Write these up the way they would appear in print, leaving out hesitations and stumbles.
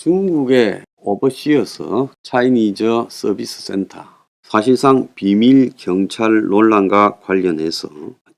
중국의 오버시어스 차이니즈 서비스 센터, 사실상 비밀 경찰 논란과 관련해서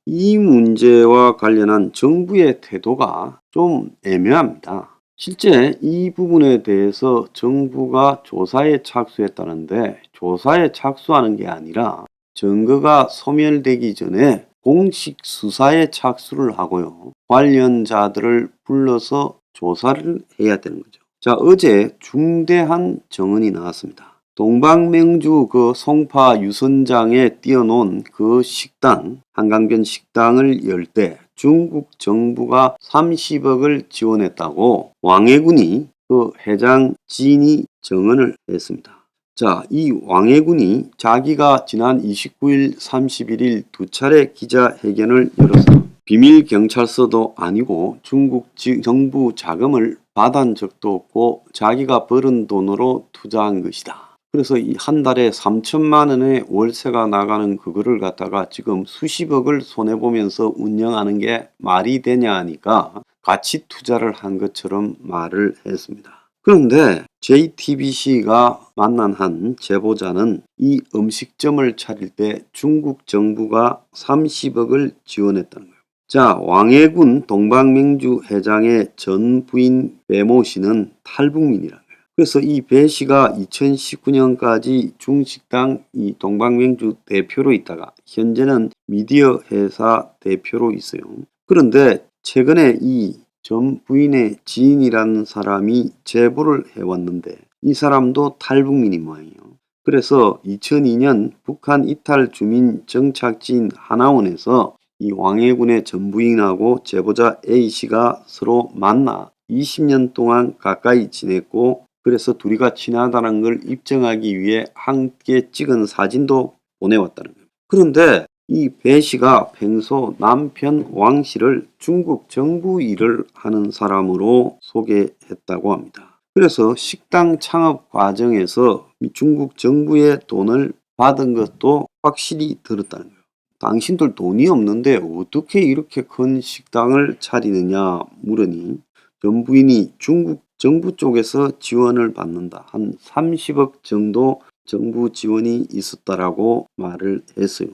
이 문제와 관련한 정부의 태도가 좀 애매합니다. 실제 이 부분에 대해서 정부가 조사에 착수했다는데, 조사에 착수하는 게 아니라 증거가 소멸되기 전에 공식 수사에 착수를 하고요, 관련자들을 불러서 조사를 해야 되는 거죠. 자, 어제 중대한 정언이 나왔습니다. 동방맹주 그 송파 유선장에 띄워놓은 그 식당, 한강변 식당을 열 때 중국 정부가 30억을 지원했다고 왕해군이 그 회장 지인이 정언을 했습니다. 자, 이 왕해군이 자기가 지난 29일, 31일 두 차례 기자회견을 열어서 비밀 경찰서도 아니고 중국 정부 자금을 받은 적도 없고 자기가 벌은 돈으로 투자한 것이다. 그래서 이 한 달에 3천만 원의 월세가 나가는 그거를 갖다가 지금 수십억을 손해보면서 운영하는 게 말이 되냐 하니까 가치 투자를 한 것처럼 말을 했습니다. 그런데 JTBC가 만난 한 제보자는 이 음식점을 차릴 때 중국 정부가 30억을 지원했다는 거예요. 자, 왕해군 동방맹주 회장의 전 부인 배모 씨는 탈북민이라는 거예요. 그래서 이 배 씨가 2019년까지 중식당 이 동방맹주 대표로 있다가 현재는 미디어 회사 대표로 있어요. 그런데 최근에 이 전 부인의 지인이라는 사람이 제보를 해왔는데 이 사람도 탈북민인 모양이에요. 그래서 2002년 북한 이탈 주민 정착지인 하나원에서 이 왕해군의 전 부인하고 제보자 A씨가 서로 만나 20년 동안 가까이 지냈고, 그래서 둘이가 친하다는 걸 입증하기 위해 함께 찍은 사진도 보내왔다는 거예요. 그런데 이 배 씨가 평소 남편 왕 씨를 중국 정부 일을 하는 사람으로 소개했다고 합니다. 그래서 식당 창업 과정에서 중국 정부의 돈을 받은 것도 확실히 들었다는 거예요. 당신들 돈이 없는데 어떻게 이렇게 큰 식당을 차리느냐 물으니 전 부인이 중국 정부 쪽에서 지원을 받는다. 한 30억 정도 정부 지원이 있었다라고 말을 했어요.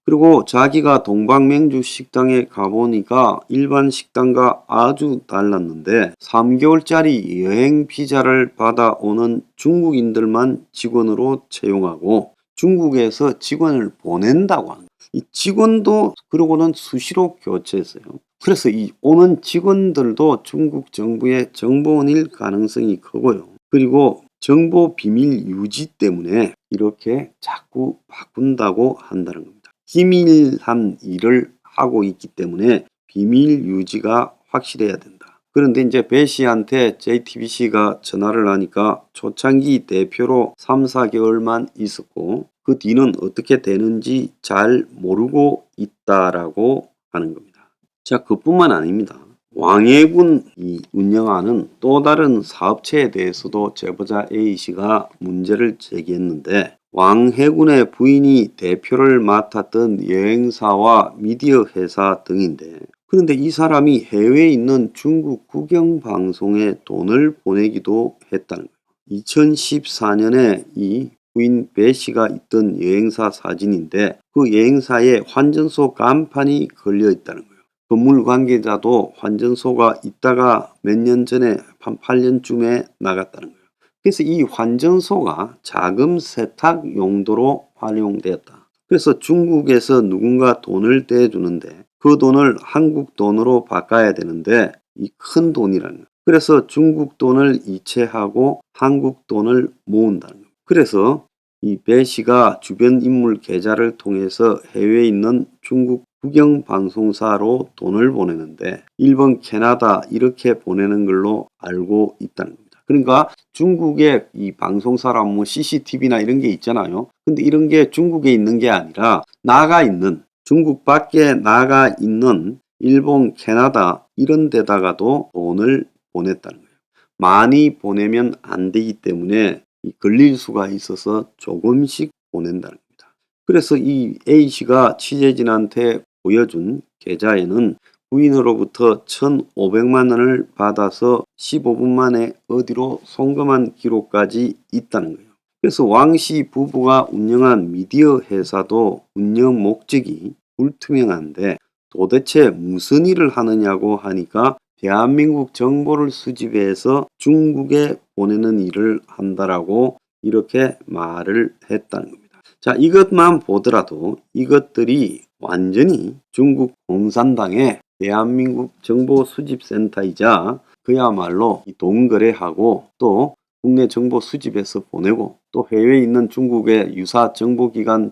그리고 자기가 동방맹주 식당에 가보니까 일반 식당과 아주 달랐는데 3개월짜리 여행 비자를 받아오는 중국인들만 직원으로 채용하고 중국에서 직원을 보낸다고 하는 거예요. 이 직원도 그러고는 수시로 교체했어요. 그래서 이 오는 직원들도 중국 정부의 정보원일 가능성이 크고요. 그리고 정보 비밀 유지 때문에 이렇게 자꾸 바꾼다고 한다는 겁니다. 기밀한 일을 하고 있기 때문에 비밀 유지가 확실해야 된다. 그런데 이제 배 씨한테 JTBC가 전화를 하니까 초창기 대표로 3, 4개월만 있었고 그 뒤는 어떻게 되는지 잘 모르고 있다라고 하는 겁니다. 자, 그뿐만 아닙니다. 왕해군이 운영하는 또 다른 사업체에 대해서도 제보자 A씨가 문제를 제기했는데, 왕해군의 부인이 대표를 맡았던 여행사와 미디어 회사 등인데, 그런데 이 사람이 해외에 있는 중국 국영방송에 돈을 보내기도 했다는 거예요. 2014년에 이 부인 배 씨가 있던 여행사 사진인데 그 여행사에 환전소 간판이 걸려 있다는 거예요. 건물 관계자도 환전소가 있다가 몇 년 전에 한 8년쯤에 나갔다는 거예요. 그래서 이 환전소가 자금 세탁 용도로 활용되었다. 그래서 중국에서 누군가 돈을 떼주는데 그 돈을 한국 돈으로 바꿔야 되는데 이 큰 돈이라는 거예요. 그래서 중국 돈을 이체하고 한국 돈을 모은다는 거예요. 그래서 이 배 씨가 주변 인물 계좌를 통해서 해외에 있는 중국 국영방송사로 돈을 보내는데 일본, 캐나다 이렇게 보내는 걸로 알고 있다는 겁니다. 그러니까 중국의 이 방송사람 뭐 CCTV나 이런 게 있잖아요. 근데 이런 게 중국에 있는 게 아니라 나가 있는, 중국 밖에 나가 있는 일본, 캐나다 이런 데다가도 돈을 보냈다는 거예요. 많이 보내면 안 되기 때문에 걸릴 수가 있어서 조금씩 보낸다는 겁니다. 그래서 이 A씨가 취재진한테 보여준 계좌에는 부인으로부터 1,500만 원을 받아서 15분 만에 어디로 송금한 기록까지 있다는 거예요. 그래서 왕씨 부부가 운영한 미디어 회사도 운영 목적이 불투명한데 도대체 무슨 일을 하느냐고 하니까 대한민국 정보를 수집해서 중국에 보내는 일을 한다라고 이렇게 말을 했다는 겁니다. 자, 이것만 보더라도 이것들이 완전히 중국 공산당의 대한민국 정보수집센터이자 그야말로 동거래하고 또 국내 정보 수집해서 보내고 또 해외에 있는 중국의 유사 정보기관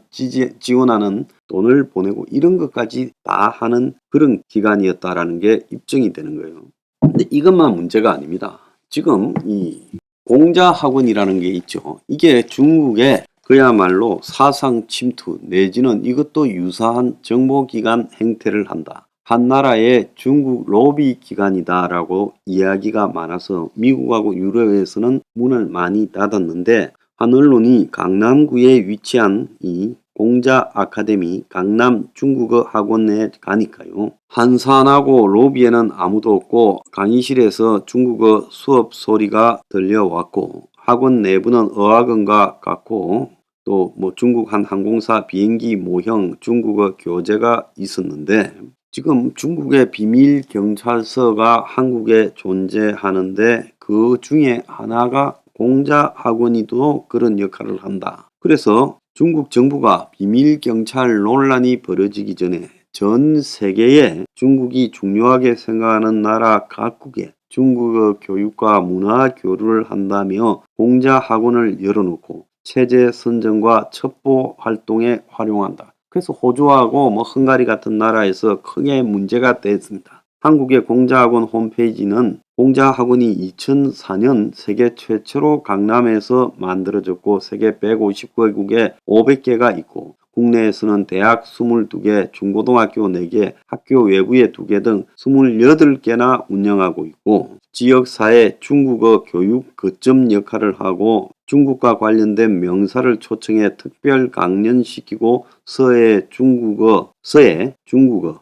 지원하는 돈을 보내고 이런 것까지 다 하는 그런 기관이었다라는 게 입증이 되는 거예요. 근데 이것만 문제가 아닙니다. 지금 이 공자학원이라는 게 있죠. 이게 중국의 그야말로 사상 침투 내지는 이것도 유사한 정보기관 행태를 한다. 한 나라의 중국 로비 기관이다라고 이야기가 많아서 미국하고 유럽에서는 문을 많이 닫았는데 한 언론이 강남구에 위치한 이 공자 아카데미 강남 중국어 학원에 가니까요. 한산하고 로비에는 아무도 없고 강의실에서 중국어 수업 소리가 들려왔고 학원 내부는 어학원과 같고 또 뭐 중국 한 항공사 비행기 모형 중국어 교재가 있었는데 지금 중국의 비밀 경찰서가 한국에 존재하는데 그 중에 하나가 공자학원이도 그런 역할을 한다. 그래서 중국 정부가 비밀 경찰 논란이 벌어지기 전에 전 세계에 중국이 중요하게 생각하는 나라 각국에 중국어 교육과 문화 교류를 한다며 공자학원을 열어놓고 체제 선정과 첩보 활동에 활용한다. 그래서 호주하고 뭐 헝가리 같은 나라에서 크게 문제가 됐습니다. 한국의 공자학원 홈페이지는 공자학원이 2004년 세계 최초로 강남에서 만들어졌고 세계 150개국에 500개가 있고 국내에서는 대학 22개, 중고등학교 4개, 학교 외부에 2개 등 28개나 운영하고 있고 지역사회 중국어 교육 거점 역할을 하고 중국과 관련된 명사를 초청해 특별 강연시키고 서해 중국어,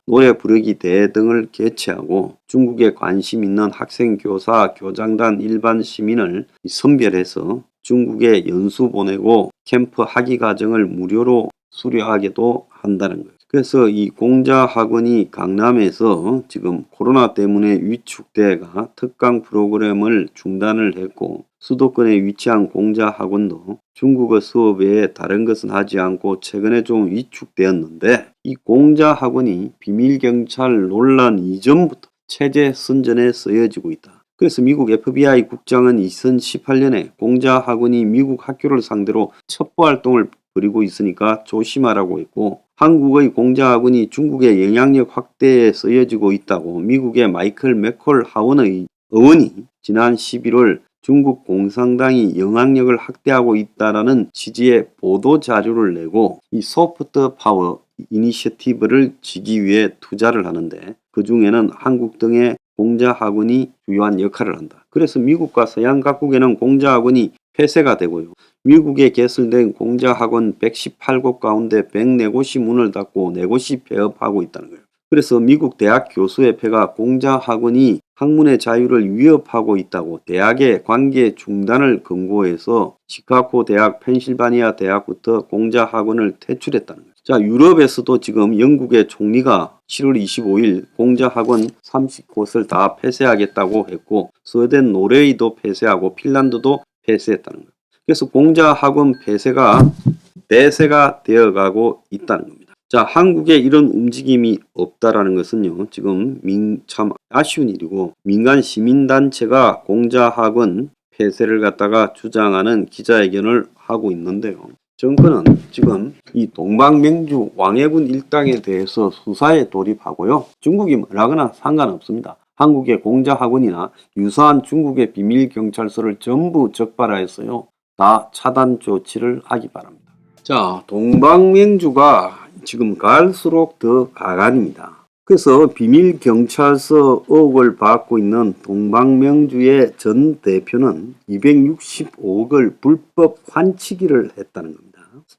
노래 부르기 대회 등을 개최하고 중국에 관심 있는 학생, 교사, 교장단, 일반 시민을 선별해서 중국에 연수 보내고 캠프 학위 과정을 무료로 수료하게도 한다는 거예요. 그래서 이 공자학원이 강남에서 지금 코로나 때문에 위축돼가 특강 프로그램을 중단을 했고 수도권에 위치한 공자학원도 중국어 수업 외에 다른 것은 하지 않고 최근에 좀 위축되었는데 이 공자학원이 비밀경찰 논란 이전부터 체제 선전에 쓰여지고 있다. 그래서 미국 FBI 국장은 2018년에 공자학원이 미국 학교를 상대로 첩보활동을 벌이고 있으니까 조심하라고 했고 한국의 공자학원이 중국의 영향력 확대에 쓰여지고 있다고 미국의 마이클 맥콜 하원의 의원이 지난 11월 중국 공산당이 영향력을 확대하고 있다라는 취지의 보도 자료를 내고 이 소프트 파워 이니셔티브를 지기 위해 투자를 하는데 그 중에는 한국 등의 공자학원이 주요한 역할을 한다. 그래서 미국과 서양 각국에는 공자학원이 폐쇄가 되고요. 미국에 개설된 공자학원 118곳 가운데 104곳이 문을 닫고 4곳이 폐업하고 있다는 거예요. 그래서 미국 대학 교수협회가 공자학원이 학문의 자유를 위협하고 있다고 대학의 관계 중단을 권고해서 시카고 대학, 펜실바니아 대학부터 공자학원을 퇴출했다는 거예요. 자, 유럽에서도 지금 영국의 총리가 7월 25일 공자학원 30곳을 다 폐쇄하겠다고 했고 스웨덴, 노르웨이도 폐쇄하고 핀란드도 폐쇄했다는 거예요. 그래서 공자학원 폐쇄가 대세가 되어가고 있다는 겁니다. 자, 한국에 이런 움직임이 없다라는 것은요, 지금 참 아쉬운 일이고 민간 시민단체가 공자학원 폐쇄를 갖다가 주장하는 기자회견을 하고 있는데요. 정권은 지금 이 동방맹주 왕해군 일당에 대해서 수사에 돌입하고요. 중국이 뭐라거나 상관없습니다. 한국의 공자학원이나 유사한 중국의 비밀경찰서를 전부 적발하였어요. 다 차단 조치를 하기 바랍니다. 자, 동방맹주가 지금 갈수록 더 가관입니다. 그래서 비밀경찰서 의혹을 받고 있는 동방명주의 전 대표는 265억을 불법 환치기를 했다는 겁니다.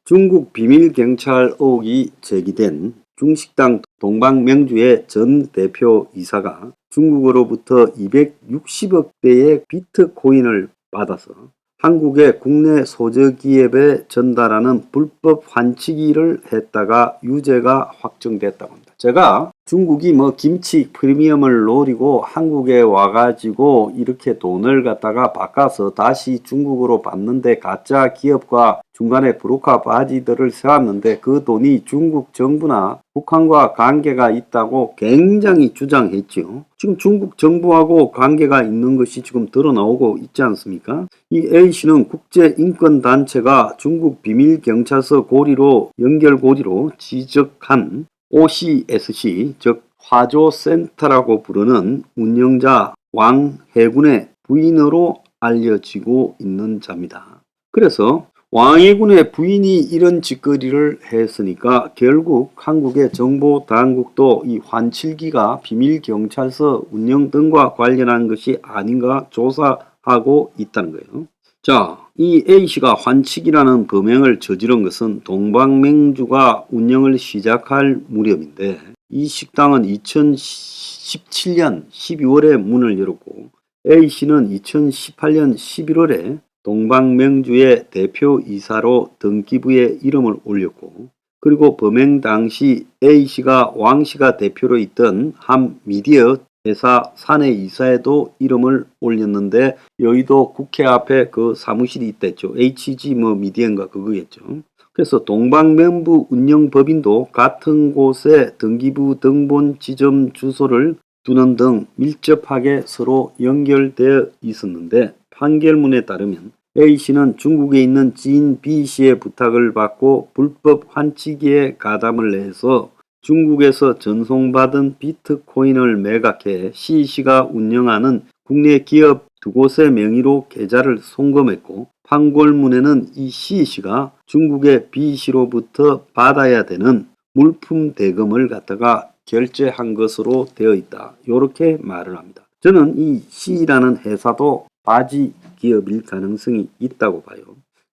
중국 비밀경찰 의혹이 제기된 중식당 동방명주의 전 대표이사가 중국으로부터 260억 대의 비트코인을 받아서 한국의 국내 소저기업에 전달하는 불법 환치기를 했다가 유죄가 확정됐다고 합니다. 제가 중국이 김치 프리미엄을 노리고 한국에 와가지고 이렇게 돈을 갖다가 바꿔서 다시 중국으로 받는데 가짜 기업과 중간에 브로커 바지들을 세웠는데 그 돈이 중국 정부나 북한과 관계가 있다고 굉장히 주장했죠. 지금 중국 정부하고 관계가 있는 것이 지금 드러나오고 있지 않습니까? 이 A씨는 국제인권단체가 중국 비밀경찰서 연결고리로 지적한 OCSC, 즉 화조센터라고 부르는 운영자 왕해군의 부인으로 알려지고 있는 자입니다. 그래서 왕해군의 부인이 이런 짓거리를 했으니까 결국 한국의 정보당국도 이 환칠기가 비밀경찰서 운영 등과 관련한 것이 아닌가 조사하고 있다는 거예요. 자, 이 A씨가 환치기라는 범행을 저지른 것은 동방맹주가 운영을 시작할 무렵인데 이 식당은 2017년 12월에 문을 열었고 A씨는 2018년 11월에 동방명주의 대표이사로 등기부에 이름을 올렸고 그리고 범행 당시 A씨가 왕씨가 대표로 있던 한 미디어 회사 사내이사에도 이름을 올렸는데 여의도 국회 앞에 그 사무실이 있댔죠. HG 미디어인가 그거겠죠. 그래서 동방명부 운영법인도 같은 곳에 등기부 등본 지점 주소를 두는 등 밀접하게 서로 연결되어 있었는데 판결문에 따르면 A씨는 중국에 있는 지인 B씨의 부탁을 받고 불법 환치기에 가담을 해서 중국에서 전송받은 비트코인을 매각해 C씨가 운영하는 국내 기업 두 곳의 명의로 계좌를 송금했고 판결문에는 이 C씨가 중국의 B씨로부터 받아야 되는 물품 대금을 갖다가 결제한 것으로 되어 있다. 이렇게 말을 합니다. 저는 이 C라는 회사도 바지 기업일 가능성이 있다고 봐요.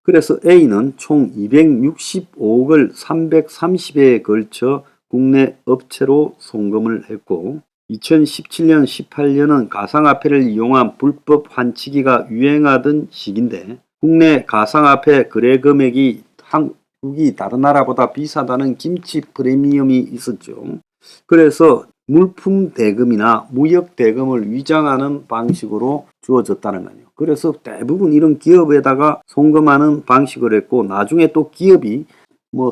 그래서 A는 총 265억을 330회에 걸쳐 국내 업체로 송금을 했고 2017년 18년은 가상화폐를 이용한 불법 환치기가 유행하던 시기인데 국내 가상화폐 거래 금액이 한국이 다른 나라보다 비싸다는 김치 프리미엄이 있었죠. 그래서 물품 대금이나 무역 대금을 위장하는 방식으로 주어졌다는 거예요. 그래서 대부분 이런 기업에다가 송금하는 방식을 했고 나중에 또 기업이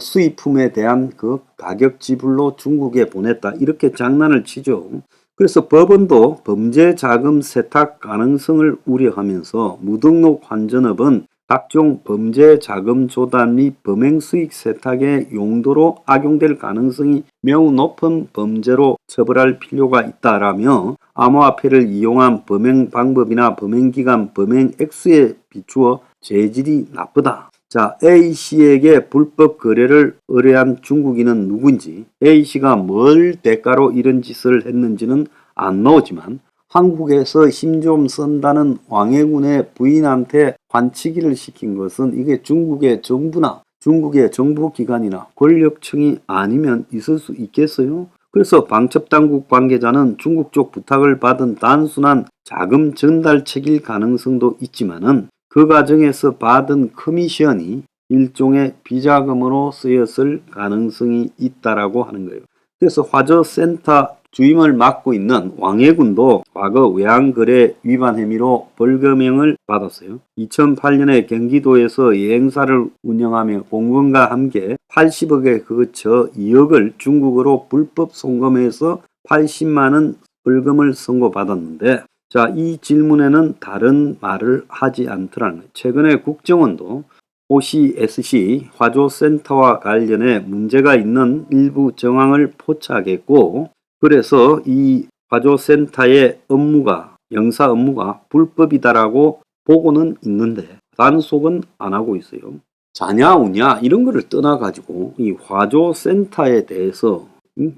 수입품에 대한 그 가격 지불로 중국에 보냈다 이렇게 장난을 치죠. 그래서 법원도 범죄 자금 세탁 가능성을 우려하면서 무등록 환전업은 각종 범죄 자금 조달 및 범행 수익 세탁의 용도로 악용될 가능성이 매우 높은 범죄로 처벌할 필요가 있다라며 암호화폐를 이용한 범행 방법이나 범행 기간, 범행 액수에 비추어 죄질이 나쁘다. 자, A씨에게 불법 거래를 의뢰한 중국인은 누군지, A씨가 뭘 대가로 이런 짓을 했는지는 안 나오지만 한국에서 힘 좀 쓴다는 왕해군의 부인한테 환치기를 시킨 것은 이게 중국의 정부나 중국의 정보기관이나 권력층이 아니면 있을 수 있겠어요? 그래서 방첩당국 관계자는 중국 쪽 부탁을 받은 단순한 자금 전달책일 가능성도 있지만은 그 과정에서 받은 커미션이 일종의 비자금으로 쓰였을 가능성이 있다라고 하는 거예요. 그래서 화저센터 주임을 맡고 있는 왕해군도 과거 외환거래 위반 혐의로 벌금형을 받았어요. 2008년에 경기도에서 여행사를 운영하며 공무원과 함께 80억에 그쳐 2억을 중국으로 불법 송금해서 80만 원 벌금을 선고받았는데 자, 이 질문에는 다른 말을 하지 않더라는 거예요. 최근에 국정원도 OCSC 화조센터와 관련해 문제가 있는 일부 정황을 포착했고 그래서 이 화조센터의 영사 업무가 불법이다라고 보고는 있는데 단속은 안 하고 있어요. 자냐 우냐 이런 거를 떠나가지고 이 화조센터에 대해서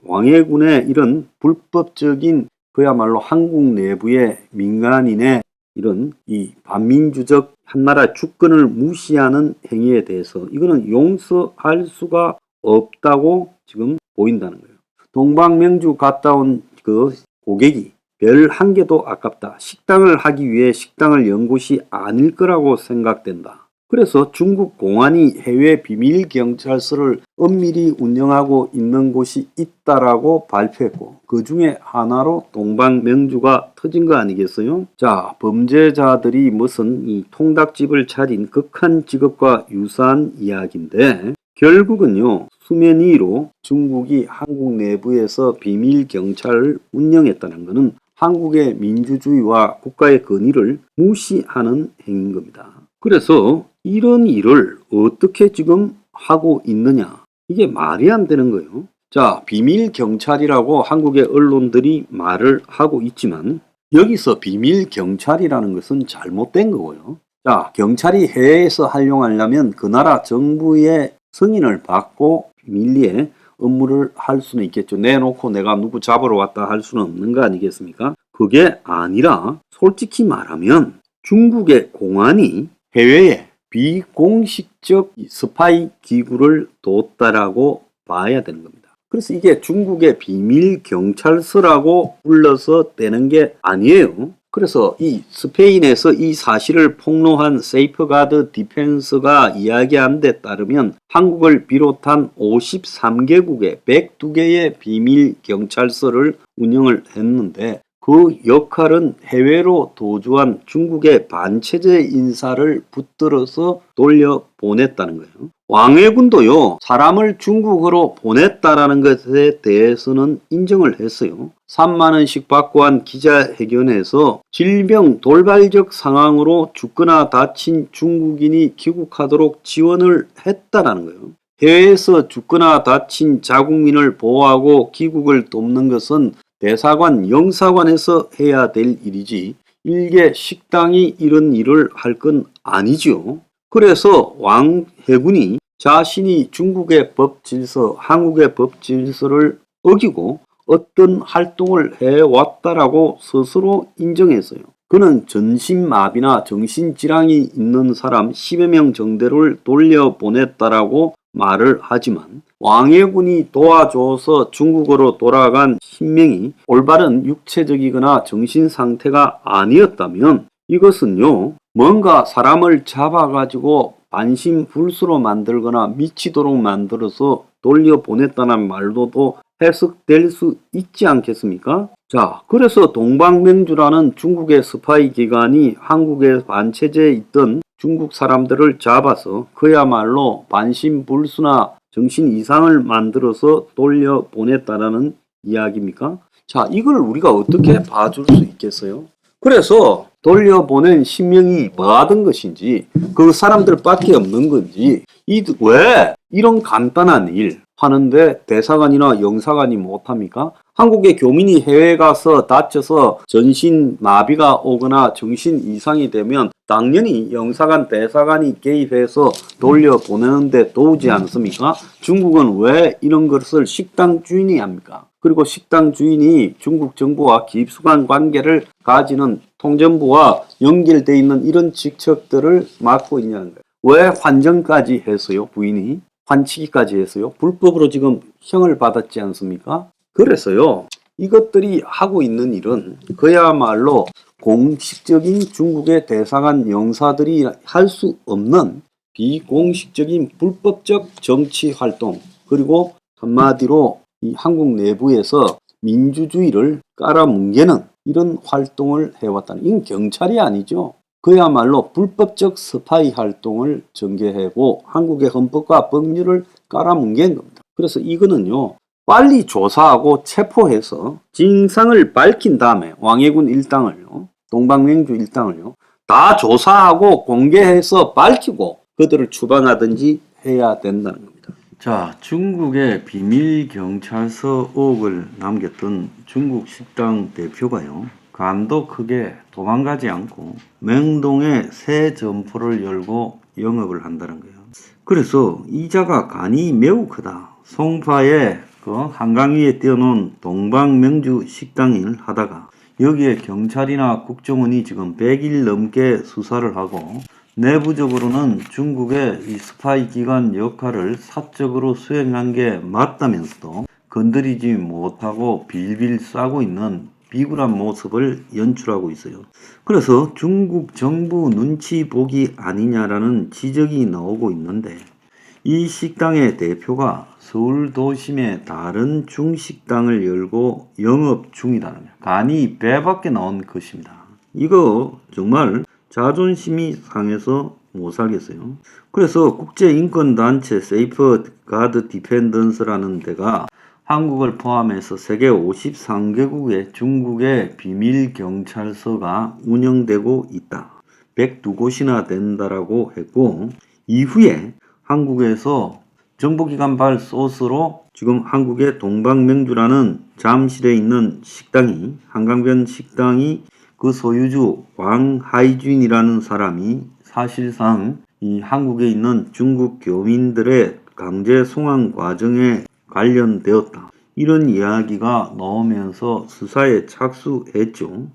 왕해군의 이런 불법적인 그야말로 한국 내부의 민간인의 이런 이 반민주적 한나라 주권을 무시하는 행위에 대해서 이거는 용서할 수가 없다고 지금 보인다는 거예요. 동방명주 갔다 온 그 고객이 별 한 개도 아깝다. 식당을 하기 위해 식당을 연 곳이 아닐 거라고 생각된다. 그래서 중국 공안이 해외 비밀경찰서를 엄밀히 운영하고 있는 곳이 있다라고 발표했고 그 중에 하나로 동방명주가 터진 거 아니겠어요? 자, 범죄자들이 무슨 이 통닭집을 차린 극한 직업과 유사한 이야기인데 결국은요, 수면 위로 중국이 한국 내부에서 비밀경찰을 운영했다는 것은 한국의 민주주의와 국가의 권위를 무시하는 행위인 겁니다. 그래서 이런 일을 어떻게 지금 하고 있느냐? 이게 말이 안 되는 거예요. 자, 비밀경찰이라고 한국의 언론들이 말을 하고 있지만 여기서 비밀경찰이라는 것은 잘못된 거고요. 자, 경찰이 해외에서 활용하려면 그 나라 정부의 승인을 받고 비밀리에 업무를 할 수는 있겠죠. 내놓고 내가 누구 잡으러 왔다 할 수는 없는 거 아니겠습니까? 그게 아니라 솔직히 말하면 중국의 공안이 해외에 비공식적 스파이 기구를 뒀다라고 봐야 되는 겁니다. 그래서 이게 중국의 비밀 경찰서라고 불러서 되는 게 아니에요. 그래서 이 스페인에서 이 사실을 폭로한 세이프가드 디펜스가 이야기한 데 따르면 한국을 비롯한 53개국의 102개의 비밀 경찰서를 운영을 했는데 그 역할은 해외로 도주한 중국의 반체제 인사를 붙들어서 돌려보냈다는 거예요. 왕해군도요, 사람을 중국으로 보냈다라는 것에 대해서는 인정을 했어요. 3만 원씩 받고 한 기자회견에서 질병 돌발적 상황으로 죽거나 다친 중국인이 귀국하도록 지원을 했다라는 거예요. 해외에서 죽거나 다친 자국민을 보호하고 귀국을 돕는 것은 대사관, 영사관에서 해야 될 일이지 일개 식당이 이런 일을 할 건 아니죠. 그래서 왕해군이 자신이 중국의 법 질서, 한국의 법 질서를 어기고 어떤 활동을 해왔다라고 스스로 인정했어요. 그는 전신마비나 정신질환이 있는 사람 10여 명 정도를 돌려보냈다라고 말을 하지만 왕해군이 도와줘서 중국으로 돌아간 신명이 올바른 육체적이거나 정신 상태가 아니었다면 이것은요, 뭔가 사람을 잡아가지고 반신불수로 만들거나 미치도록 만들어서 돌려보냈다는 말로도 해석될 수 있지 않겠습니까? 자, 그래서 동방명주라는 중국의 스파이 기관이 한국의 반체제에 있던 중국 사람들을 잡아서 그야말로 반신불수나 정신 이상을 만들어서 돌려보냈다라는 이야기입니까? 자, 이걸 우리가 어떻게 봐줄 수 있겠어요? 그래서 돌려보낸 신명이 뭐 하던 것인지 그 사람들밖에 없는 건지 왜 이런 간단한 일 하는데 대사관이나 영사관이 못합니까? 한국의 교민이 해외에 가서 다쳐서 전신 마비가 오거나 정신 이상이 되면 당연히 영사관, 대사관이 개입해서 돌려보내는데 도우지 않습니까? 중국은 왜 이런 것을 식당 주인이 합니까? 그리고 식당 주인이 중국 정부와 깊숙한 관계를 가지는 통전부와 연결되어 있는 이런 직책들을 맡고 있냐는 거예요. 왜 환정까지 했어요? 부인이 환치기까지 했어요? 불법으로 지금 형을 받았지 않습니까? 그래서요, 이것들이 하고 있는 일은 그야말로 공식적인 중국의 대사관 영사들이 할 수 없는 비공식적인 불법적 정치 활동, 그리고 한마디로 이 한국 내부에서 민주주의를 깔아뭉개는 이런 활동을 해왔다는, 이건 경찰이 아니죠. 그야말로 불법적 스파이 활동을 전개하고 한국의 헌법과 법률을 깔아뭉갠 겁니다. 그래서 이거는요, 빨리 조사하고 체포해서 진상을 밝힌 다음에 왕해군 일당을요, 동방명주 일당을요, 다 조사하고 공개해서 밝히고 그들을 추방하든지 해야 된다는 겁니다. 자, 중국의 비밀경찰서 의혹을 남겼던 중국 식당 대표가요, 간도 크게 도망가지 않고 명동에 새 점포를 열고 영업을 한다는 거예요. 그래서 이자가 간이 매우 크다. 송파에 그 한강 위에 띄워놓은 동방명주 식당을 하다가 여기에 경찰이나 국정원이 지금 100일 넘게 수사를 하고 내부적으로는 중국의 이 스파이 기관 역할을 사적으로 수행한 게 맞다면서도 건드리지 못하고 빌빌 싸고 있는 비굴한 모습을 연출하고 있어요. 그래서 중국 정부 눈치 보기 아니냐라는 지적이 나오고 있는데, 이 식당의 대표가 서울 도심에 다른 중식당을 열고 영업 중이다는 거예요. 간이 배밖에 나온 것입니다. 이거 정말 자존심이 상해서 못 살겠어요. 그래서 국제인권단체 세이프가드 디펜던스라는 데가 한국을 포함해서 세계 53개국의 중국의 비밀경찰서가 운영되고 있다. 102곳이나 된다라고 했고, 이후에 한국에서 정보기관발 소스로 지금 한국의 동방명주라는 잠실에 있는 식당이, 한강변 식당이 그 소유주 왕하이준이라는 사람이 사실상 이 한국에 있는 중국 교민들의 강제 송환 과정에 관련되었다. 이런 이야기가 나오면서 수사에 착수했죠.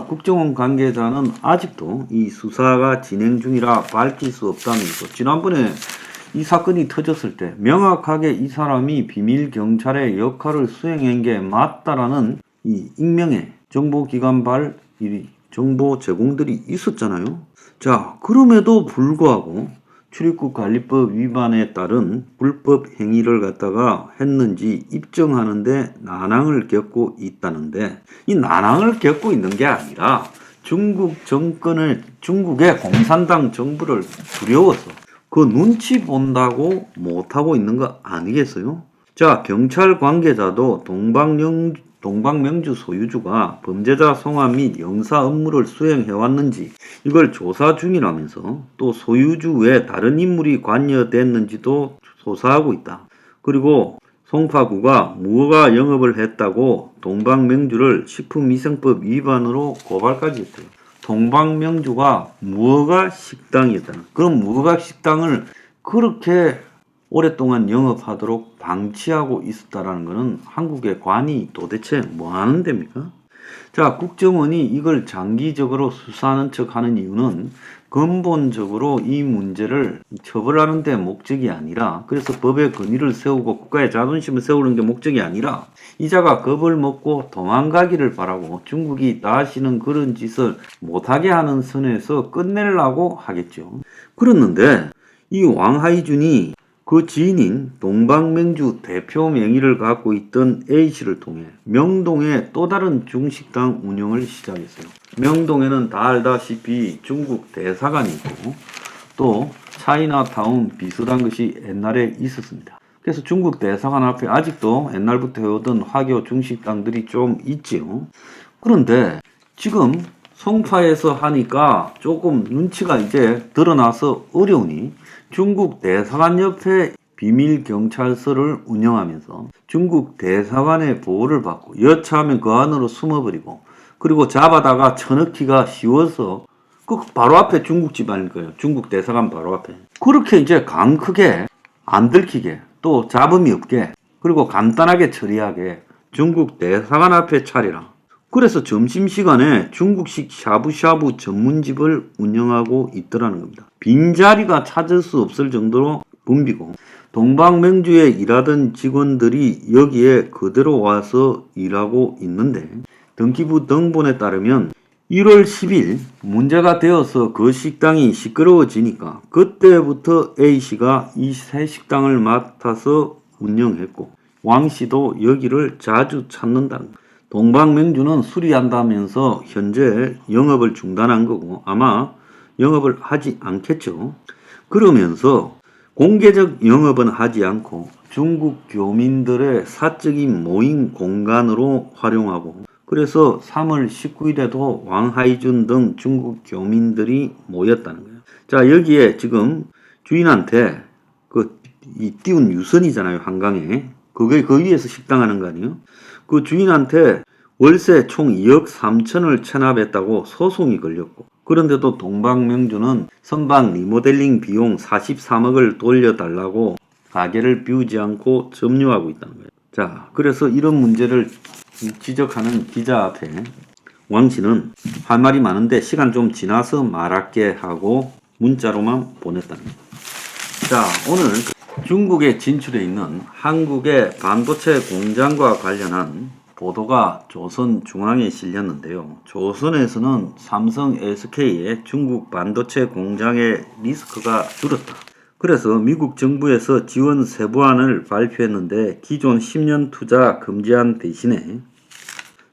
국정원 관계자는 아직도 이 수사가 진행 중이라 밝힐 수 없다면서, 지난번에 이 사건이 터졌을 때 명확하게 이 사람이 비밀경찰의 역할을 수행한 게 맞다라는 이 익명의 정보기관발 정보 제공들이 있었잖아요. 자, 그럼에도 불구하고 출입국관리법 위반에 따른 불법 행위를 갖다가 했는지 입증하는데 난항을 겪고 있다는데, 이 난항을 겪고 있는 게 아니라 중국 정권을, 중국의 공산당 정부를 두려워서 그 눈치 본다고 못하고 있는 거 아니겠어요? 자, 경찰 관계자도 동방명주 소유주가 범죄자 송환 및 영사 업무를 수행해왔는지 이걸 조사 중이라면서, 또 소유주 외에 다른 인물이 관여됐는지도 조사하고 있다. 그리고 송파구가 무허가 영업을 했다고 동방명주를 식품위생법 위반으로 고발까지 했대요. 동방명주가 무허가 식당이었다. 그럼 무허가 식당을 그렇게 오랫동안 영업하도록 방치하고 있었다라는 것은 한국의 관이 도대체 뭐 하는 데입니까? 자, 국정원이 이걸 장기적으로 수사하는 척 하는 이유는 근본적으로 이 문제를 처벌하는 데 목적이 아니라, 그래서 법의 권위를 세우고 국가의 자존심을 세우는 게 목적이 아니라, 이자가 겁을 먹고 도망가기를 바라고 중국이 다시는 그런 짓을 못하게 하는 선에서 끝내려고 하겠죠. 그랬는데 이 왕하이준이 그 지인인 동방명주 대표 명의를 갖고 있던 A씨를 통해 명동에 또 다른 중식당 운영을 시작했어요. 명동에는 다 알다시피 중국 대사관이 있고 또 차이나타운 비슷한 것이 옛날에 있었습니다. 그래서 중국 대사관 앞에 아직도 옛날부터 해오던 화교 중식당들이 좀 있지요. 그런데 지금 송파에서 하니까 조금 눈치가 이제 드러나서 어려우니 중국 대사관 옆에 비밀경찰서를 운영하면서 중국 대사관의 보호를 받고 여차하면 그 안으로 숨어버리고, 그리고 잡아다가 쳐넣기가 쉬워서 그 바로 앞에 중국집 아닐 거예요. 중국 대사관 바로 앞에. 그렇게 이제 강 크게 안 들키게, 또 잡음이 없게, 그리고 간단하게 처리하게 중국 대사관 앞에 차리라. 그래서 점심시간에 중국식 샤브샤브 전문집을 운영하고 있더라는 겁니다. 빈자리가 찾을 수 없을 정도로 붐비고, 동방명주에 일하던 직원들이 여기에 그대로 와서 일하고 있는데, 등기부 등본에 따르면 1월 10일 문제가 되어서 그 식당이 시끄러워지니까 그때부터 A씨가 이 새 식당을 맡아서 운영했고, 왕씨도 여기를 자주 찾는다는 거예요. 동방명주는 수리한다면서 현재 영업을 중단한 거고 아마 영업을 하지 않겠죠. 그러면서 공개적 영업은 하지 않고 중국 교민들의 사적인 모임 공간으로 활용하고, 그래서 3월 19일에도 왕하이준 등 중국 교민들이 모였다는 거예요. 자, 여기에 지금 주인한테 이 띄운 유선이잖아요, 한강에. 그 위에서 식당하는 거 아니에요? 그 주인한테 월세 총 2억 3천을 체납했다고 소송이 걸렸고, 그런데도 동방명주는 선박 리모델링 비용 43억을 돌려달라고 가게를 비우지 않고 점유하고 있다는 거예요. 자, 그래서 이런 문제를 지적하는 기자 앞에 왕씨는 할 말이 많은데 시간 좀 지나서 말할게 하고 문자로만 보냈다는 거예요. 자, 오늘 중국에 진출해 있는 한국의 반도체 공장과 관련한 보도가 조선중앙에 실렸는데요. 조선에서는 삼성 SK의 중국 반도체 공장의 리스크가 줄었다. 그래서 미국 정부에서 지원 세부안을 발표했는데 기존 10년 투자 금지안 대신에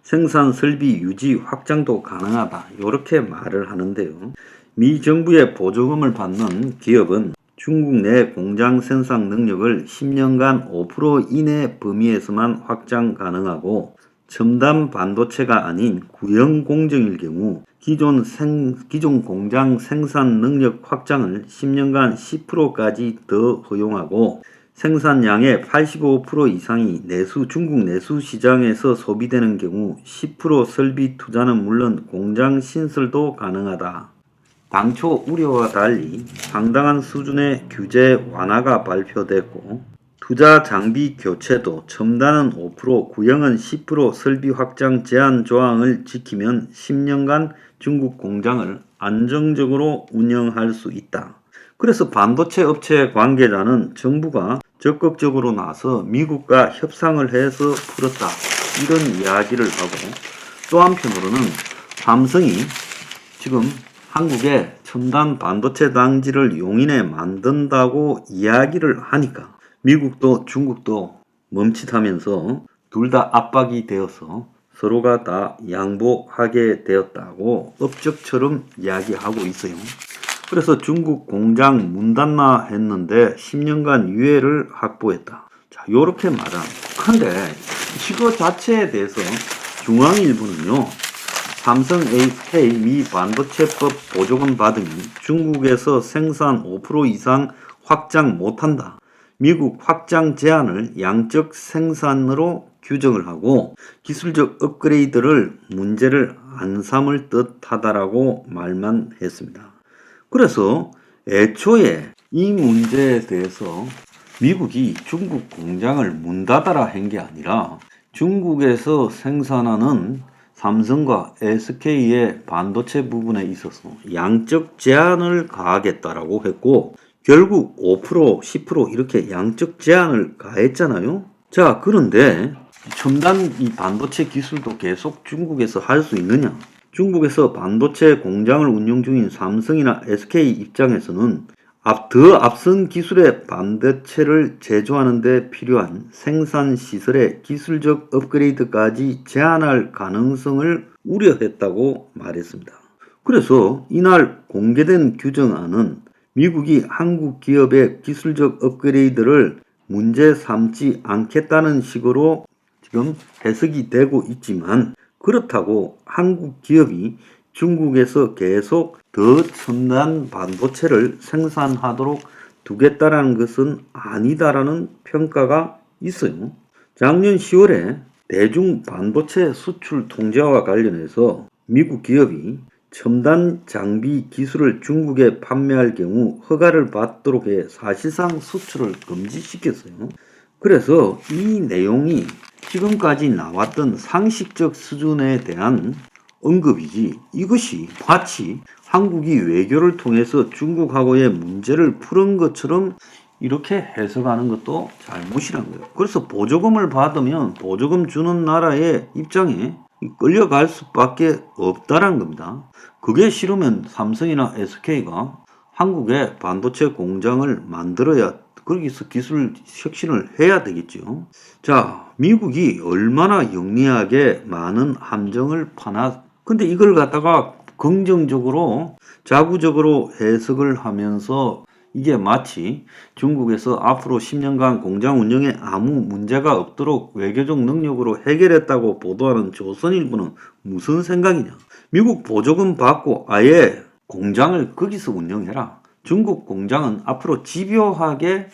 생산 설비 유지 확장도 가능하다. 이렇게 말을 하는데요. 미 정부의 보조금을 받는 기업은 중국 내 공장 생산 능력을 10년간 5% 이내 범위에서만 확장 가능하고 첨단 반도체가 아닌 구형 공정일 경우 기존 공장 생산 능력 확장을 10년간 10%까지 더 허용하고 생산량의 85% 이상이 중국 내수 시장에서 소비되는 경우 10% 설비 투자는 물론 공장 신설도 가능하다. 당초 우려와 달리 상당한 수준의 규제 완화가 발표됐고 투자 장비 교체도 첨단은 5%, 구형은 10% 설비 확장 제한 조항을 지키면 10년간 중국 공장을 안정적으로 운영할 수 있다. 그래서 반도체 업체 관계자는 정부가 적극적으로 나서 미국과 협상을 해서 풀었다. 이런 이야기를 하고 또 한편으로는 삼성이 지금 한국의 첨단 반도체 단지를 용인에 만든다고 이야기를 하니까 미국도 중국도 멈칫하면서 둘 다 압박이 되어서 서로가 다 양보하게 되었다고 업적처럼 이야기하고 있어요. 그래서 중국 공장 문 닫나 했는데 10년간 유예를 확보했다. 자, 요렇게 말합니다. 근데 이거 자체에 대해서 중앙일보는요. 삼성 SK 미 반도체법 보조금 받으니 중국에서 생산 5% 이상 확장 못한다. 미국 확장 제한을 양적 생산으로 규정을 하고 기술적 업그레이드를 문제를 안 삼을 듯 하다라고 말만 했습니다. 그래서 애초에 이 문제에 대해서 미국이 중국 공장을 문 닫아라 한 게 아니라 중국에서 생산하는 삼성과 SK의 반도체 부분에 있어서 양적 제한을 가하겠다라고 했고 결국 5%, 10% 이렇게 양적 제한을 가했잖아요. 자, 그런데 첨단 이 반도체 기술도 계속 중국에서 할 수 있느냐? 중국에서 반도체 공장을 운영 중인 삼성이나 SK 입장에서는 더 앞선 기술의 반도체를 제조하는 데 필요한 생산 시설의 기술적 업그레이드까지 제한할 가능성을 우려했다고 말했습니다. 그래서 이날 공개된 규정안은 미국이 한국 기업의 기술적 업그레이드를 문제 삼지 않겠다는 식으로 지금 해석이 되고 있지만 그렇다고 한국 기업이 중국에서 계속 더 첨단 반도체를 생산하도록 두겠다라는 것은 아니다라는 평가가 있어요. 작년 10월에 대중 반도체 수출 통제와 관련해서 미국 기업이 첨단 장비 기술을 중국에 판매할 경우 허가를 받도록 해 사실상 수출을 금지시켰어요. 그래서 이 내용이 지금까지 나왔던 상식적 수준에 대한 언급이지 이것이 마치 한국이 외교를 통해서 중국하고의 문제를 푸는 것처럼 이렇게 해석하는 것도 잘못이란 거예요. 그래서 보조금을 받으면 보조금 주는 나라의 입장에 끌려갈 수밖에 없다는 겁니다. 그게 싫으면 삼성이나 SK가 한국에 반도체 공장을 만들어야 거기서 기술 혁신을 해야 되겠죠. 자, 미국이 얼마나 영리하게 많은 함정을 파나. 근데 이걸 갖다가 긍정적으로 자구적으로 해석을 하면서 이게 마치 중국에서 앞으로 10년간 공장 운영에 아무 문제가 없도록 외교적 능력으로 해결했다고 보도하는 조선일보는 무슨 생각이냐. 미국 보조금 받고 아예 공장을 거기서 운영해라. 중국 공장은 앞으로 집요하게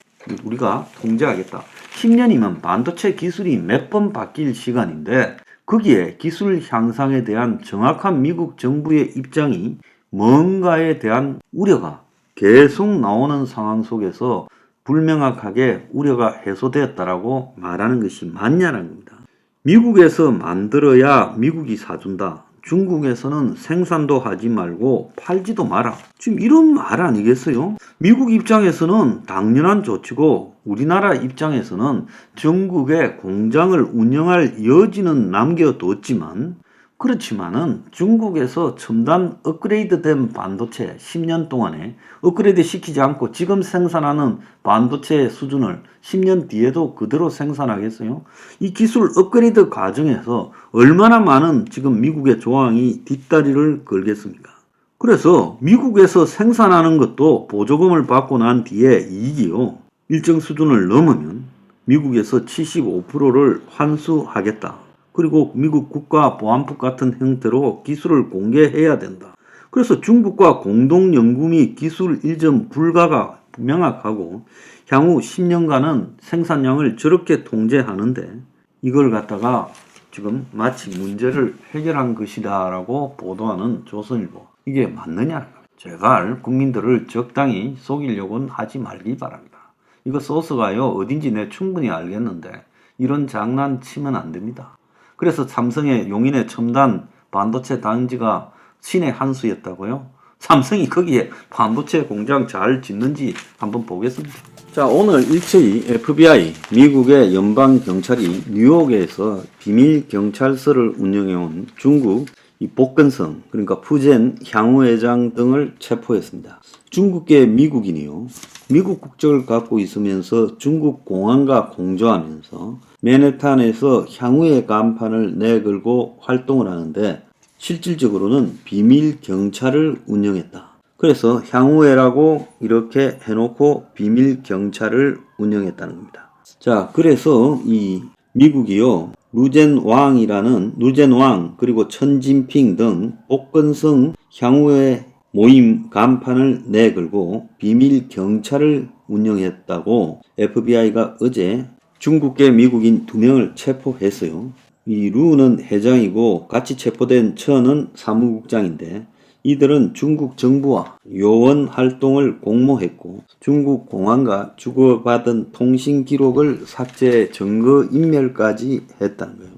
우리가 통제하겠다. 10년이면 반도체 기술이 몇 번 바뀔 시간인데 거기에 기술 향상에 대한 정확한 미국 정부의 입장이 뭔가에 대한 우려가 계속 나오는 상황 속에서 불명확하게 우려가 해소되었다라고 말하는 것이 맞냐는 겁니다. 미국에서 만들어야 미국이 사준다. 중국에서는 생산도 하지 말고 팔지도 마라. 지금 이런 말 아니겠어요? 미국 입장에서는 당연한 조치고 우리나라 입장에서는 중국에 공장을 운영할 여지는 남겨뒀지만 그렇지만은 중국에서 첨단 업그레이드된 반도체 10년 동안에 업그레이드 시키지 않고 지금 생산하는 반도체 수준을 10년 뒤에도 그대로 생산하겠어요? 이 기술 업그레이드 과정에서 얼마나 많은 지금 미국의 조항이 뒷다리를 걸겠습니까? 그래서 미국에서 생산하는 것도 보조금을 받고 난 뒤에 이익이요. 일정 수준을 넘으면 미국에서 75%를 환수하겠다. 그리고 미국 국가보안법 같은 형태로 기술을 공개해야 된다. 그래서 중국과 공동연구 및 기술 일점 불가가 명확하고 향후 10년간은 생산량을 저렇게 통제하는데 이걸 갖다가 지금 마치 문제를 해결한 것이다 라고 보도하는 조선일보. 이게 맞느냐? 제발 국민들을 적당히 속이려고는 하지 말기 바랍니다. 이거 소스가요 어딘지 내 충분히 알겠는데 이런 장난치면 안 됩니다. 그래서 삼성의 용인의 첨단 반도체 단지가 신의 한 수였다고요? 삼성이 거기에 반도체 공장 잘 짓는지 한번 보겠습니다. 자, 오늘 일체히 FBI, 미국의 연방경찰이 뉴욕에서 비밀경찰서를 운영해온 중국 복건성, 그러니까 푸젠 향후회장 등을 체포했습니다. 중국계 미국인이요. 미국 국적을 갖고 있으면서 중국 공안과 공조하면서 맨해튼에서 향후회 간판을 내걸고 활동을 하는데 실질적으로는 비밀 경찰을 운영했다. 그래서 향후회라고 이렇게 해놓고 비밀 경찰을 운영했다는 겁니다. 자, 그래서 이 미국이요. 루젠 왕 그리고 천진핑 등 복건성 향후회 모임 간판을 내걸고 비밀 경찰을 운영했다고 FBI가 어제 중국계 미국인 2명을 체포했어요. 이 루는 회장이고 같이 체포된 천은 사무국장인데 이들은 중국 정부와 요원 활동을 공모했고 중국 공안과 주고받은 통신 기록을 삭제 증거 인멸까지 했다는 거예요.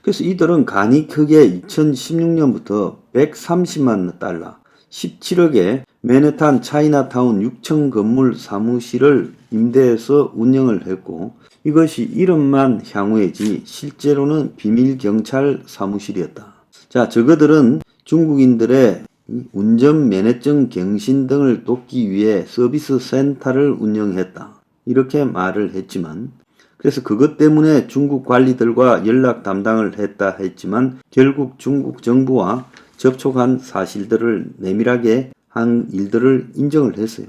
그래서 이들은 간이 크게 2016년부터 130만 달러 17억에 맨해튼 차이나타운 6층 건물 사무실을 임대해서 운영을 했고 이것이 이름만 향후회지 실제로는 비밀경찰 사무실이었다. 자, 저거들은 중국인들의 운전 면허증 갱신 등을 돕기 위해 서비스 센터를 운영했다. 이렇게 말을 했지만 그래서 그것 때문에 중국 관리들과 연락 담당을 했다 했지만 결국 중국 정부와 접촉한 사실들을 내밀하게 한 일들을 인정을 했어요.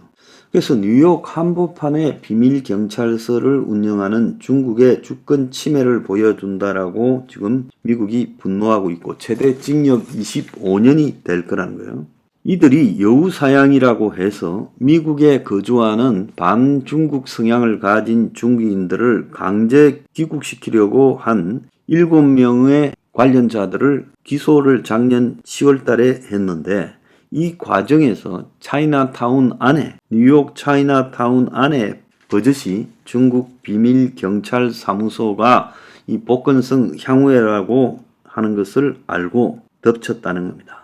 그래서 뉴욕 한복판에 비밀경찰서를 운영하는 중국의 주권 침해를 보여준다라고 지금 미국이 분노하고 있고 최대 징역 25년이 될 거라는 거예요. 이들이 여우사양이라고 해서 미국에 거주하는 반중국 성향을 가진 중국인들을 강제 귀국시키려고 한 7명의 관련자들을 기소를 작년 10월 달에 했는데 이 과정에서 차이나타운 안에 뉴욕 차이나타운 안에 버젓이 중국 비밀경찰 사무소가 이 복건성 향후회라고 하는 것을 알고 덮쳤다는 겁니다.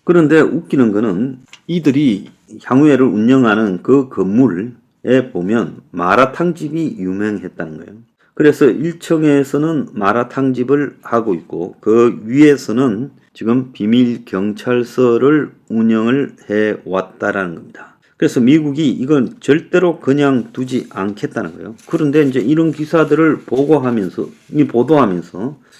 그런데 웃기는 거는 이들이 향후회를 운영하는 그 건물에 보면 마라탕집이 유명했다는 거예요. 그래서 1층에서는 마라탕집을 하고 있고 그 위에서는 지금 비밀경찰서를 운영을 해왔다라는 겁니다. 그래서 미국이 이건 절대로 그냥 두지 않겠다는 거예요. 그런데 이제 이런 기사들을 보도하면서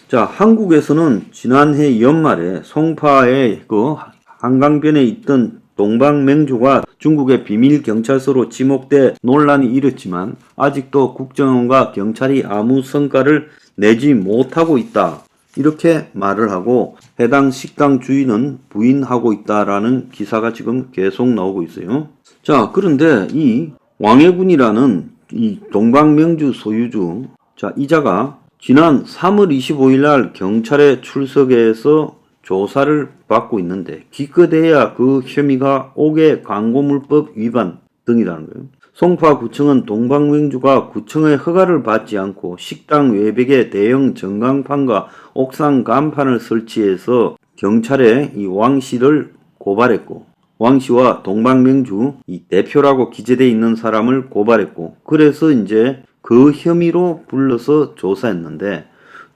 자, 한국에서는 지난해 연말에 송파의 그 한강변에 있던 동방맹주가 중국의 비밀경찰서로 지목돼 논란이 일었지만 아직도 국정원과 경찰이 아무 성과를 내지 못하고 있다. 이렇게 말을 하고 해당 식당 주인은 부인하고 있다라는 기사가 지금 계속 나오고 있어요. 자, 그런데 이 왕해군이라는 이 동방명주 소유주, 자, 이자가 지난 3월 25일 날 경찰에 출석해서 조사를 받고 있는데 기껏해야 그 혐의가 5개 광고물법 위반 등이라는 거예요. 송파구청은 동방명주가 구청의 허가를 받지 않고 식당 외벽에 대형 전광판과 옥상 간판을 설치해서 경찰에 이 왕씨를 고발했고, 왕씨와 동방명주 이 대표라고 기재되어 있는 사람을 고발했고, 그래서 이제 그 혐의로 불러서 조사했는데,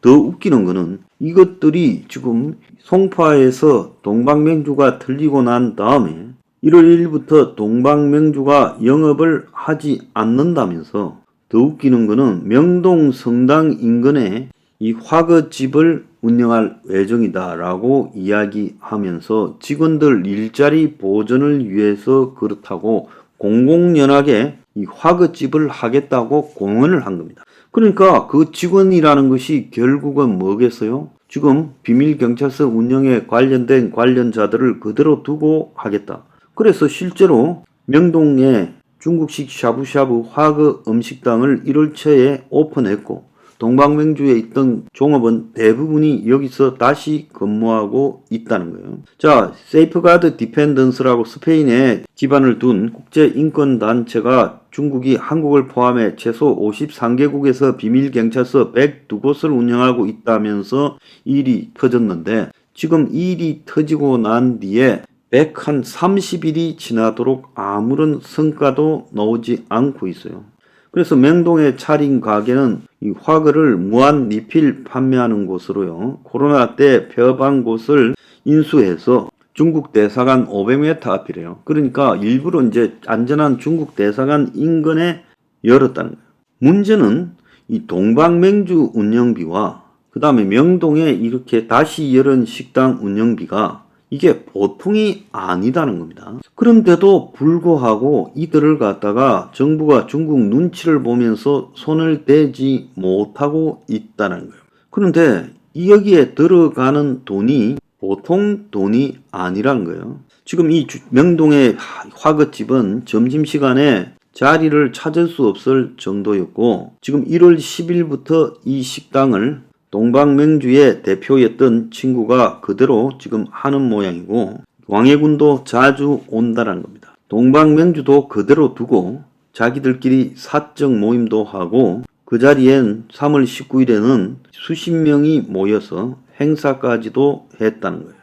더 웃기는 거는 이것들이 지금 송파에서 동방명주가 틀리고 난 다음에 1월 1일부터 동방명주가 영업을 하지 않는다면서, 더 웃기는 거는 명동 성당 인근에 이 화거집을 운영할 예정이다라고 이야기하면서 직원들 일자리 보전을 위해서 그렇다고 공공연하게 이 화거집을 하겠다고 공언을 한 겁니다. 그러니까 그 직원이라는 것이 결국은 뭐겠어요? 지금 비밀경찰서 운영에 관련된 관련자들을 그대로 두고 하겠다. 그래서 실제로 명동에 중국식 샤브샤브 화거 음식당을 1월 초에 오픈했고, 동방명주에 있던 종업원 대부분이 여기서 다시 근무하고 있다는 거예요. 자, 세이프가드 디펜던스라고 스페인에 기반을 둔 국제인권단체가 중국이 한국을 포함해 최소 53개국에서 비밀경찰서 102곳을 운영하고 있다면서 일이 터졌는데, 지금 일이 터지고 난 뒤에 130일이 지나도록 아무런 성과도 나오지 않고 있어요. 그래서 명동에 차린 가게는 이 화거를 무한 리필 판매하는 곳으로요, 코로나 때 폐업한 곳을 인수해서 중국 대사관 500m 앞이래요. 그러니까 일부러 이제 안전한 중국 대사관 인근에 열었다는 거예요. 문제는 이 동방명주 운영비와 그 다음에 명동에 이렇게 다시 열은 식당 운영비가 이게 보통이 아니다는 겁니다. 그런데도 불구하고 이들을 갖다가 정부가 중국 눈치를 보면서 손을 대지 못하고 있다는 거예요. 그런데 여기에 들어가는 돈이 보통 돈이 아니란 거예요. 지금 이 명동의 화거집은 점심시간에 자리를 찾을 수 없을 정도였고, 지금 1월 10일부터 이 식당을 동방명주의 대표였던 친구가 그대로 지금 하는 모양이고, 왕해군도 자주 온다는 겁니다. 동방명주도 그대로 두고 자기들끼리 사적 모임도 하고, 그 자리엔 3월 19일에는 수십 명이 모여서 행사까지도 했다는 거예요.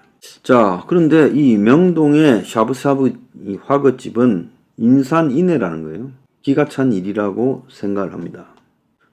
자, 그런데 이 명동의 샤브샤브 이 화거집은 인산인해라는 거예요. 기가 찬 일이라고 생각을 합니다.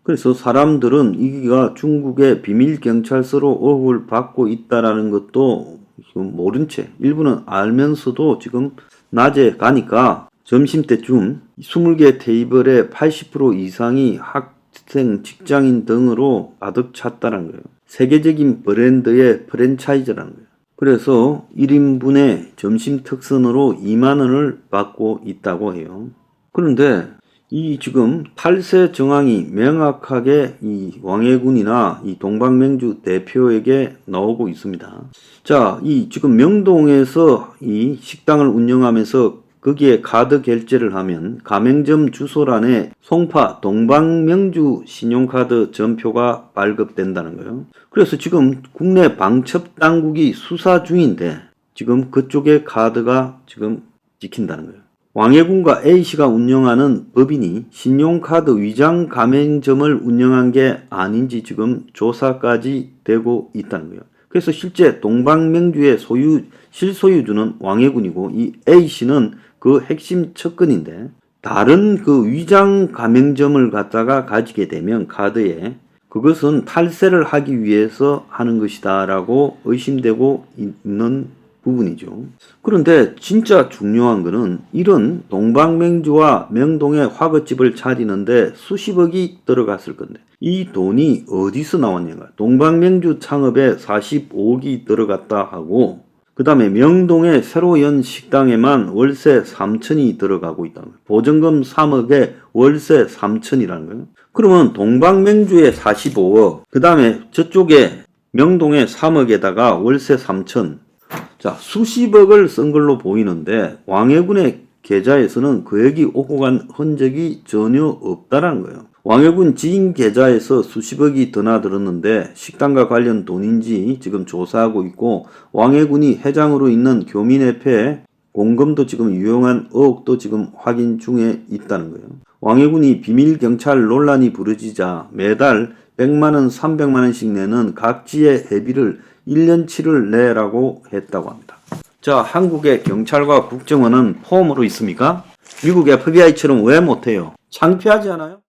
그래서 사람들은 이기가 중국의 비밀경찰서로 어혹을 받고 있다라는 것도 지금 모른 채, 일부는 알면서도 지금 낮에 가니까 점심때쯤 20개 테이블에 80% 이상이 학생, 직장인 등으로 가득 찼다는 거예요. 세계적인 브랜드의 프랜차이즈라는 거예요. 그래서 1인분의 점심 특선으로 2만 원을 받고 있다고 해요. 그런데 이 지금 탈세 정황이 명확하게 이 왕해군이나 이 동방명주 대표에게 나오고 있습니다. 자, 이 지금 명동에서 이 식당을 운영하면서 거기에 카드 결제를 하면 가맹점 주소란에 송파 동방명주 신용카드 전표가 발급된다는 거예요. 그래서 지금 국내 방첩 당국이 수사 중인데 지금 그쪽의 카드가 지금 찍힌다는 거예요. 왕해군과 A씨가 운영하는 법인이 신용카드 위장 가맹점을 운영한 게 아닌지 지금 조사까지 되고 있다는 거예요. 그래서 실제 동방명주의 실소유주는 왕해군이고, 이 A씨는 그 핵심 측근인데, 다른 그 위장 가맹점을 갖다가 가지게 되면 카드에 그것은 탈세를 하기 위해서 하는 것이다 라고 의심되고 있는 부분이죠. 그런데 진짜 중요한 거는 이런 동방명주와 명동의 화거집을 차리는데 수십억이 들어갔을 건데 이 돈이 어디서 나왔냐가, 동방명주 창업에 45억이 들어갔다 하고, 그 다음에 명동의 새로 연 식당에만 월세 3천이 들어가고 있다는 거예요. 보증금 3억에 월세 3천이라는 거예요. 그러면 동방명주에 45억, 그 다음에 저쪽에 명동에 3억에다가 월세 3천, 자, 수십억을 쓴 걸로 보이는데 왕해군의 계좌에서는 금액이 오고 간 흔적이 전혀 없다라는 거예요. 왕해군 지인 계좌에서 수십억이 드나들었는데 식당과 관련 돈인지 지금 조사하고 있고, 왕해군이 회장으로 있는 교민협회에 공금도 지금 유용한 의혹도 지금 확인 중에 있다는 거예요. 왕해군이 비밀경찰 논란이 부러지자 매달 100만원, 300만원씩 내는 각지의 회비를 1년치를 내라고 했다고 합니다. 자, 한국의 경찰과 국정원은 홈으로 있습니까? 미국 FBI처럼 왜 못해요? 창피하지 않아요?